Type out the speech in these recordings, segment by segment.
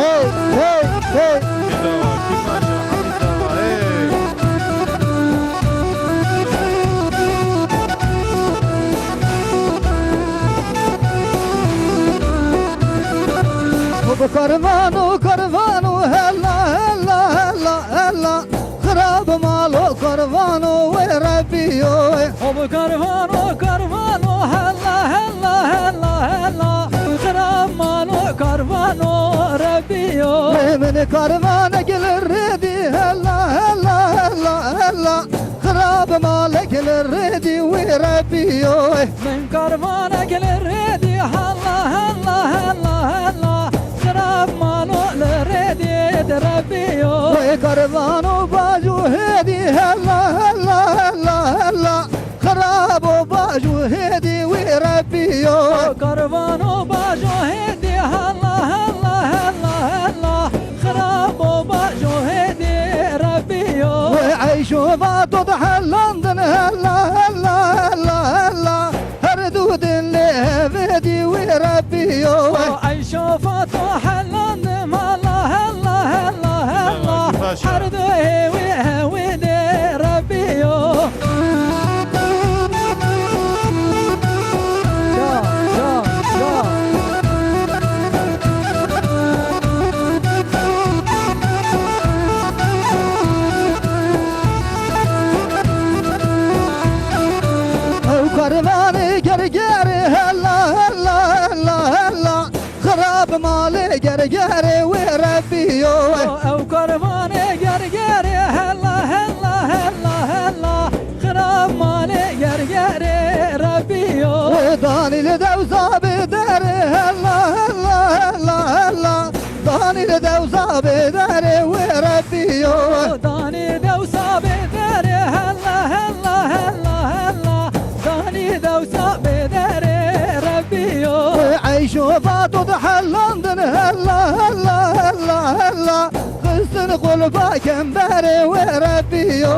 هي هي هي كرفانو كرفانو هلا هلا هلا هلا خراب مالو كرفانو وربيو ابو كرفانو كرفانو هلا هلا هلا هلا خراب مالو كرفانو ربيو من كرفانك الردي هلا هلا هلا هلا خراب مالك الردي وربيو من كرفانك الردي هلا هلا هلا هلا خراب مالو الردي ربيو كرفانو باجو هدي هلا هلا هلا هلا خراب باجو هدي وربيو كرفانو باجو هدي هلا هلا هلا هلا خراب باجو هدي ربيو وعيشوا باطو تحلندن هلا هلا هلا هلا هردود اللي فدي وربيو عيشوا فاتو حلند مالا هلا هلا هلا حردو هوي هوي دي ربيو كرفاني قرقاري هلا هلا هلا هلا خراب مالي قرقاري وربيو او كرفاني قرقاري هلا هلا هلا هلا خراب مالي قرقاري ربيو وداني لدوزة بداري هلا هلا هلا هلا داني لدوزة بداري وربيو داني دوسة بداري هلا هلا هلا هلا داني دوسة بداري ربيو عيشوا فاتو تحلندن هلا هلا هلا هلا خسن قلبا كمباري وربيو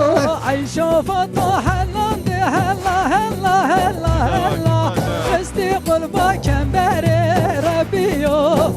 عيشوا فطو حلند هلا هلا هلا هلا خستي قلبا كمباري ربيو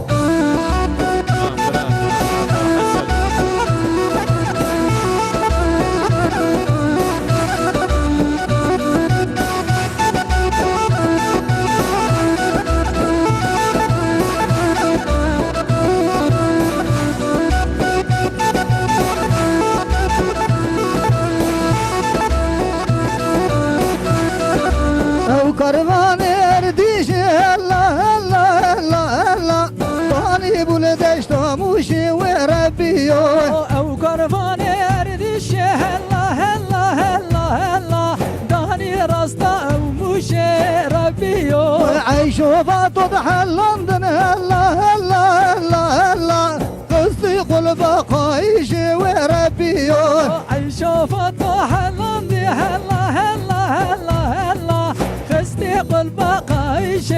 كرفاني ارديش هلا هلا هلا هلا طاني بولدشت موشي وربيو او كرفاني اردش هلا هلا هلا هلا داني راستا او موشي ربيو عيشوا فاتو تحلندن هلا هلا هلا هلا قصي قلبا قايش وربيو عيشوا فطو حلند هلا هلا هلا هلا خستي قلبا قايش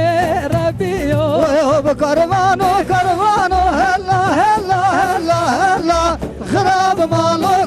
ربيو بكرفانو كرفانو هلا هلا هلا هلا خراب مالو